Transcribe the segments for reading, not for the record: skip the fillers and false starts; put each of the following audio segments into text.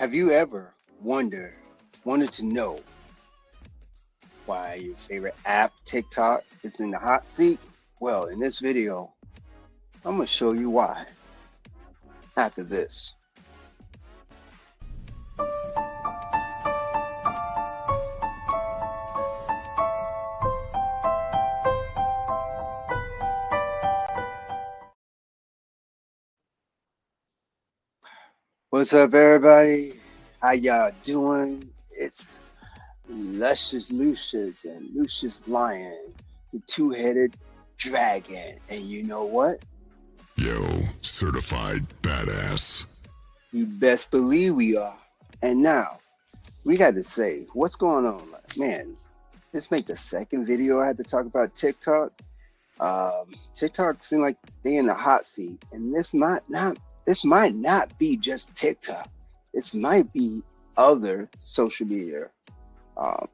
Have you ever wanted to know why your favorite app, TikTok, is in the hot seat? Well, in this video, I'm going to show you why after this. What's up, everybody? How y'all doing? It's Luscious Lucius and Lucius Lion, the two-headed dragon. And you know what? Yo, certified badass. You best believe we are. And now, we got to say, what's going on? Man, this make the second video I had to talk about TikTok. TikTok seems like they in the hot seat, and this might not be just TikTok. This might be other social media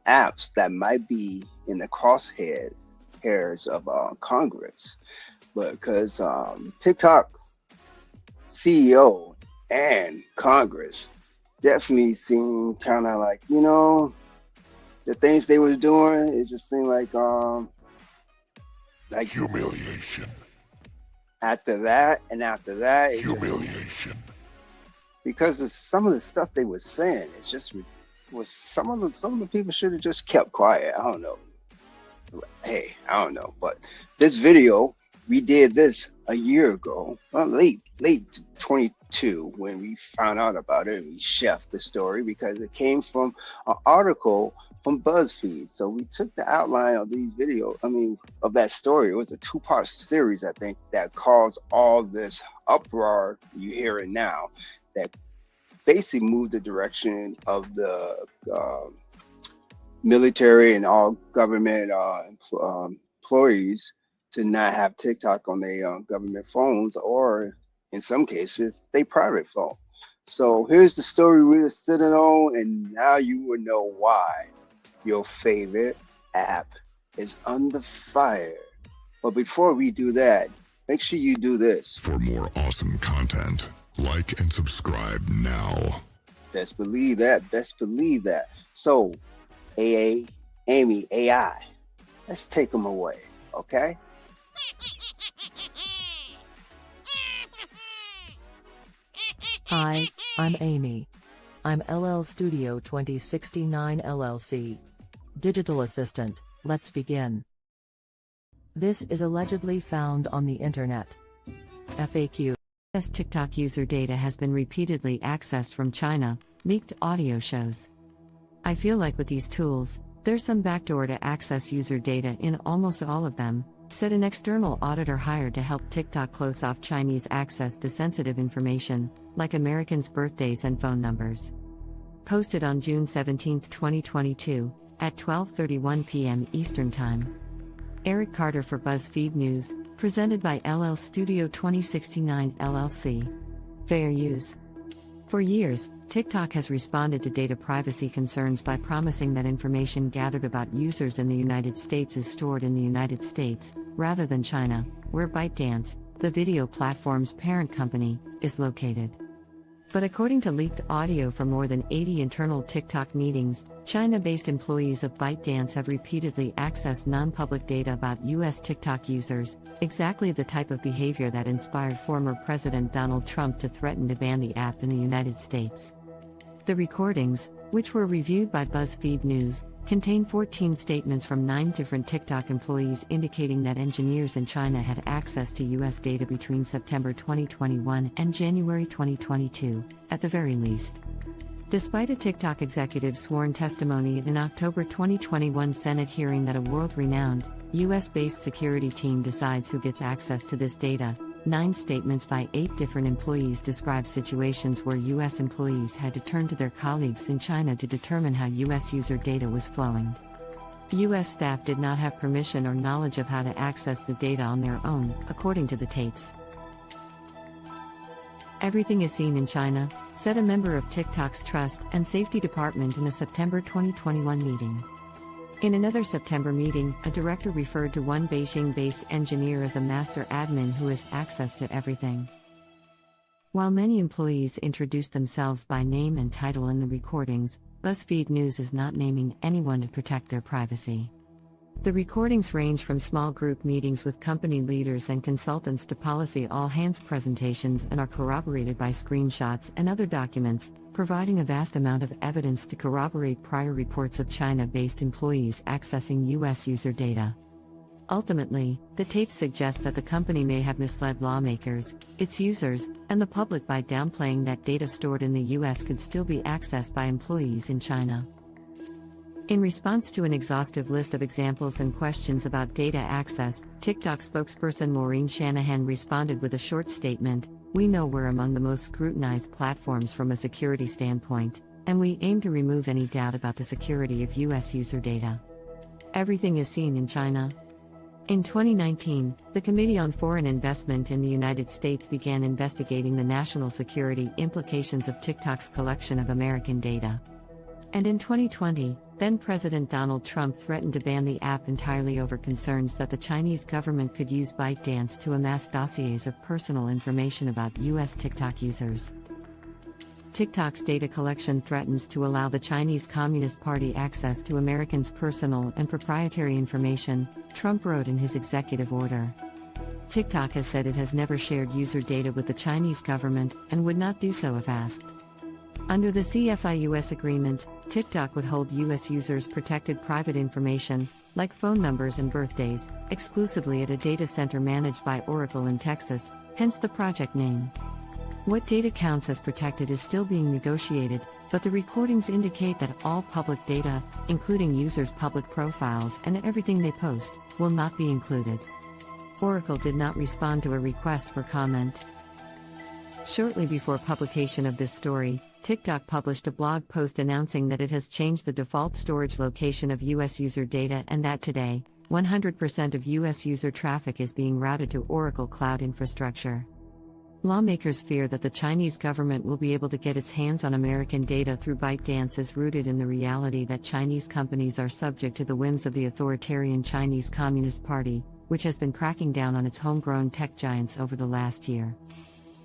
apps that might be in the crosshairs of Congress, because TikTok CEO and Congress definitely seem kind of like, the things they was doing. It just seemed like Humiliation. After that, Humiliation. because of some of the stuff they were saying, it just was some of the people should have just kept quiet. I don't know. Hey, I don't know. But this video, we did this a year ago, well, late 22, when we found out about it, and we chefed the story because it came from an article from BuzzFeed. So we took the outline of these of that story. It was a two-part series, I think, that caused all this uproar you hear it now, that basically moved the direction of the military and all government employees to not have TikTok on their government phones, or in some cases, they private phone. So here's the story we were sitting on, and now you would know why your favorite app is under fire. But before we do that, make sure you do this. For more awesome content, like and subscribe now. Best believe that. Best believe that. So, Amy, AI, let's take them away, okay? Hi, I'm Amy. I'm LL Studio 2069 LLC. Digital Assistant, let's begin. This is allegedly found on the internet. FAQ. US TikTok user data has been repeatedly accessed from China, leaked audio shows. I feel like with these tools, there's some backdoor to access user data in almost all of them, said an external auditor hired to help TikTok close off Chinese access to sensitive information, like Americans' birthdays and phone numbers. Posted on June 17, 2022, at 12:31 p.m. Eastern Time. Eric Carter for BuzzFeed News, presented by LL Studio 2069 LLC. Fair use. For years, TikTok has responded to data privacy concerns by promising that information gathered about users in the United States is stored in the United States, rather than China, where ByteDance, the video platform's parent company, is located. But according to leaked audio from more than 80 internal TikTok meetings, China-based employees of ByteDance have repeatedly accessed non-public data about US TikTok users, exactly the type of behavior that inspired former President Donald Trump to threaten to ban the app in the United States. The recordings, which were reviewed by BuzzFeed News, contain 14 statements from 9 different TikTok employees indicating that engineers in China had access to US data between September 2021 and January 2022, at the very least. Despite a TikTok executive's sworn testimony in an October 2021 Senate hearing that a world-renowned, US-based security team decides who gets access to this data, 9 statements by 8 different employees describe situations where US employees had to turn to their colleagues in China to determine how US user data was flowing. US staff did not have permission or knowledge of how to access the data on their own, according to the tapes. Everything is seen in China, said a member of TikTok's Trust and Safety Department in a September 2021 meeting. In another September meeting, a director referred to one Beijing-based engineer as a master admin who has access to everything. While many employees introduce themselves by name and title in the recordings, BuzzFeed News is not naming anyone to protect their privacy. The recordings range from small group meetings with company leaders and consultants to policy all-hands presentations and are corroborated by screenshots and other documents, providing a vast amount of evidence to corroborate prior reports of China-based employees accessing U.S. user data. Ultimately, the tapes suggest that the company may have misled lawmakers, its users, and the public by downplaying that data stored in the U.S. could still be accessed by employees in China. In response to an exhaustive list of examples and questions about data access, TikTok spokesperson Maureen Shanahan responded with a short statement: "We know we're among the most scrutinized platforms from a security standpoint, and we aim to remove any doubt about the security of U.S. user data. Everything is seen in China." In 2019, the Committee on Foreign Investment in the United States began investigating the national security implications of TikTok's collection of American data. And in 2020, then-President Donald Trump threatened to ban the app entirely over concerns that the Chinese government could use ByteDance to amass dossiers of personal information about U.S. TikTok users. TikTok's data collection threatens to allow the Chinese Communist Party access to Americans' personal and proprietary information, Trump wrote in his executive order. TikTok has said it has never shared user data with the Chinese government and would not do so if asked. Under the CFI-US agreement, TikTok would hold U.S. users' protected private information, like phone numbers and birthdays, exclusively at a data center managed by Oracle in Texas, hence the project name. What data counts as protected is still being negotiated, but the recordings indicate that all public data, including users' public profiles and everything they post, will not be included. Oracle did not respond to a request for comment. Shortly before publication of this story, TikTok published a blog post announcing that it has changed the default storage location of U.S. user data and that today, 100% of U.S. user traffic is being routed to Oracle Cloud infrastructure. Lawmakers fear that the Chinese government will be able to get its hands on American data through ByteDance is rooted in the reality that Chinese companies are subject to the whims of the authoritarian Chinese Communist Party, which has been cracking down on its homegrown tech giants over the last year.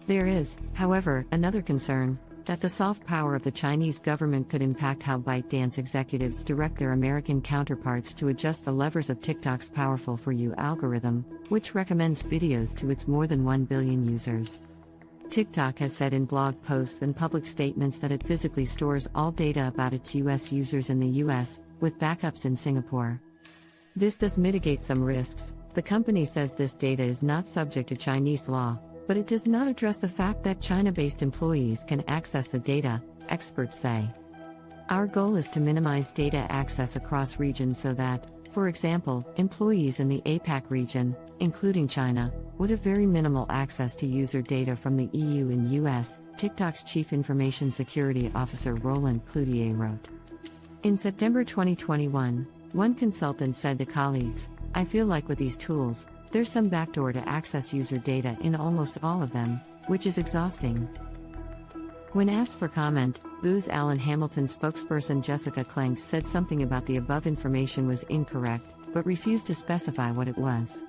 There is, however, another concern, that the soft power of the Chinese government could impact how ByteDance executives direct their American counterparts to adjust the levers of TikTok's powerful For You algorithm, which recommends videos to its more than 1 billion users. TikTok has said in blog posts and public statements that it physically stores all data about its U.S. users in the U.S., with backups in Singapore. This does mitigate some risks. The company says this data is not subject to Chinese law, but it does not address the fact that China-based employees can access the data, experts say. Our goal is to minimize data access across regions so that, for example, employees in the APAC region, including China, would have very minimal access to user data from the EU and US, TikTok's Chief Information Security Officer Roland Cloutier wrote. In September 2021, one consultant said to colleagues, "I feel like with these tools, there's some backdoor to access user data in almost all of them, which is exhausting." When asked for comment, Booz Allen Hamilton spokesperson Jessica Klenk said something about the above information was incorrect, but refused to specify what it was.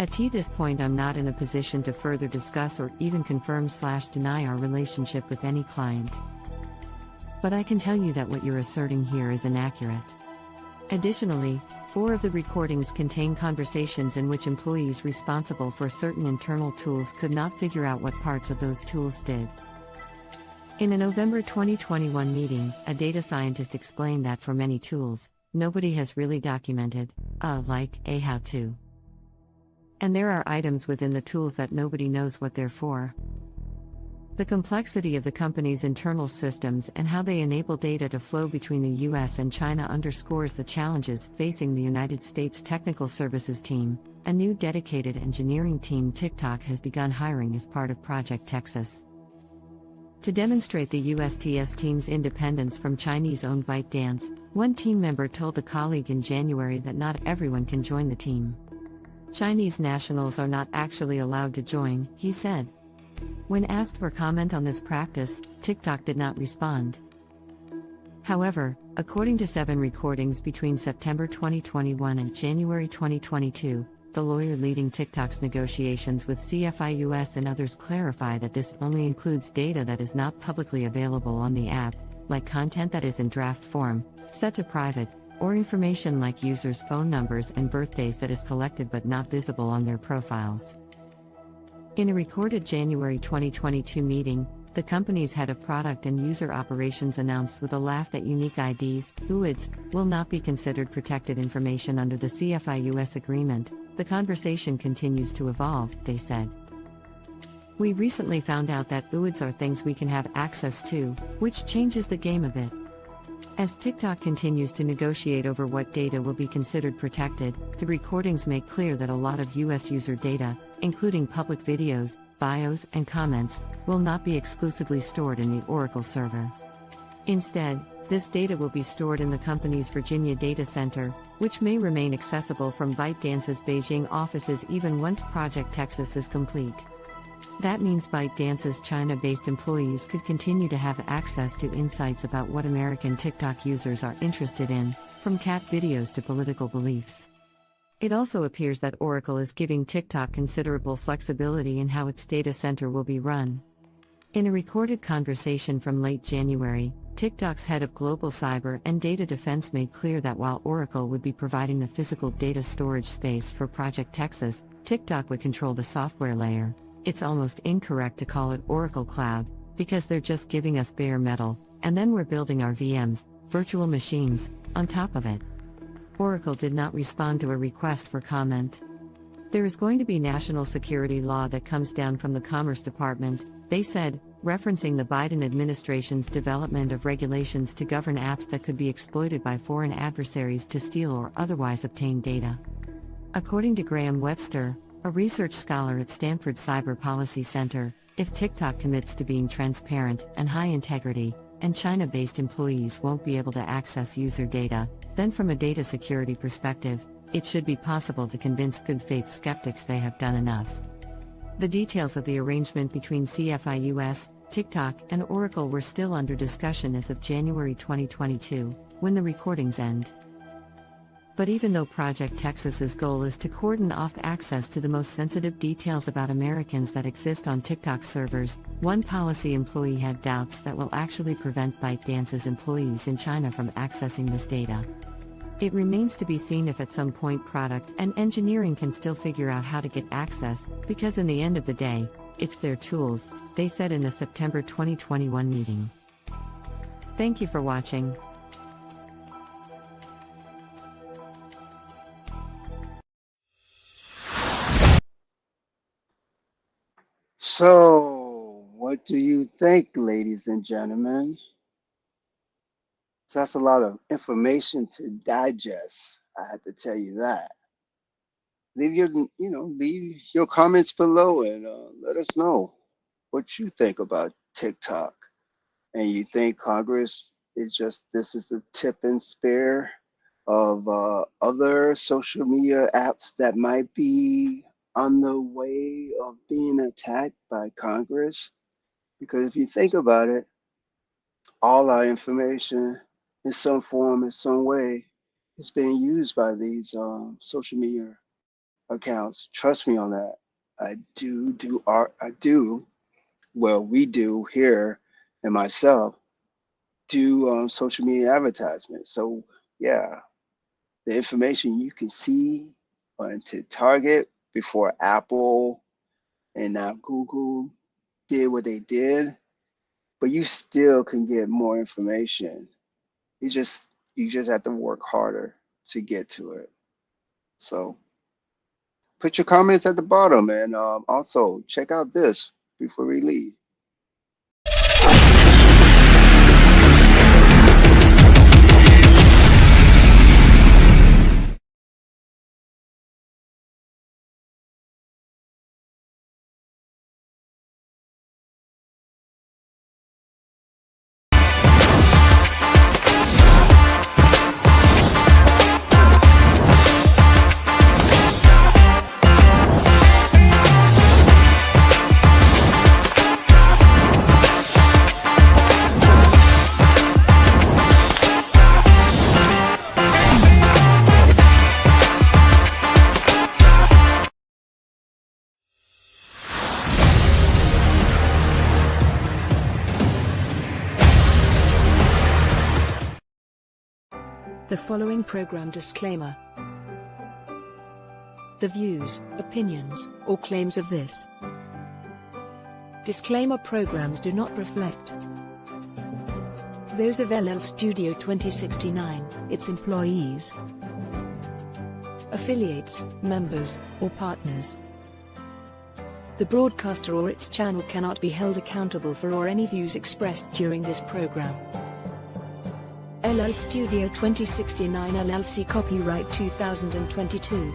At this point I'm not in a position to further discuss or even confirm/deny our relationship with any client. But I can tell you that what you're asserting here is inaccurate. Additionally, 4 of the recordings contain conversations in which employees responsible for certain internal tools could not figure out what parts of those tools did. In a November 2021 meeting, a data scientist explained that for many tools, nobody has really documented, like a how-to. And there are items within the tools that nobody knows what they're for. The complexity of the company's internal systems and how they enable data to flow between the US and China underscores the challenges facing the United States Technical Services Team, a new dedicated engineering team TikTok has begun hiring as part of Project Texas. To demonstrate the USTS team's independence from Chinese-owned ByteDance, one team member told a colleague in January that not everyone can join the team. Chinese nationals are not actually allowed to join, he said. When asked for comment on this practice, TikTok did not respond. However, according to 7 recordings between September 2021 and January 2022, the lawyer leading TickTok's negotiations with CFIUS and others, clarify that this only includes data that is not publicly available on the app, like content that is in draft form, set to private, or information like users' phone numbers and birthdays that is collected but not visible on their profiles. In a recorded January 2022 meeting, the company's head of product and user operations announced with a laugh that unique IDs, UIDs, will not be considered protected information under the CFIUS agreement. The conversation continues to evolve, they said. We recently found out that UIDs are things we can have access to, which changes the game a bit. As TickTok continues to negotiate over what data will be considered protected, the recordings make clear that a lot of US user data, including public videos, bios, and comments, will not be exclusively stored in the Oracle server. Instead, this data will be stored in the company's Virginia data center, which may remain accessible from ByteDance's Beijing offices even once Project Texas is complete. That means ByteDance's China-based employees could continue to have access to insights about what American TikTok users are interested in, from cat videos to political beliefs. It also appears that Oracle is giving TikTok considerable flexibility in how its data center will be run. In a recorded conversation from late January, TikTok's head of global cyber and data defense made clear that while Oracle would be providing the physical data storage space for Project Texas, TikTok would control the software layer. It's almost incorrect to call it Oracle Cloud, because they're just giving us bare metal, and then we're building our VMs, virtual machines, on top of it. Oracle did not respond to a request for comment. There is going to be national security law that comes down from the Commerce Department, they said, referencing the Biden administration's development of regulations to govern apps that could be exploited by foreign adversaries to steal or otherwise obtain data. According to Graham Webster, a research scholar at Stanford Cyber Policy Center, if TikTok commits to being transparent and high integrity, and China-based employees won't be able to access user data, then from a data security perspective, it should be possible to convince good faith skeptics they have done enough. The details of the arrangement between CFIUS, TikTok, and Oracle were still under discussion as of January 2022, when the recordings end. But even though Project Texas's goal is to cordon off access to the most sensitive details about Americans that exist on TikTok servers, one policy employee had doubts that will actually prevent ByteDance's employees in China from accessing this data. It remains to be seen if at some point product and engineering can still figure out how to get access, because in the end of the day, it's their tools, they said in a September 2021 meeting. Thank you for watching. So, what do you think, ladies and gentlemen? So that's a lot of information to digest. I have to tell you that. Leave your comments below and let us know what you think about TikTok. And you think Congress is this is the tip and spare of other social media apps that might be on the way of being attacked by Congress? Because if you think about it, all our information in some form, in some way, is being used by these social media accounts. Trust me on that. We do here, and myself do social media advertisements. So yeah, the information you can see to Target before Apple and now Google did what they did, but you still can get more information. You just have to work harder to get to it. So put your comments at the bottom, and also check out this before we leave. The following program disclaimer. The views, opinions, or claims of this disclaimer programs do not reflect those of LL Studio 2069, its employees, affiliates, members, or partners. The broadcaster or its channel cannot be held accountable for or any views expressed during this program. LL Studio 2069 LLC, copyright 2022.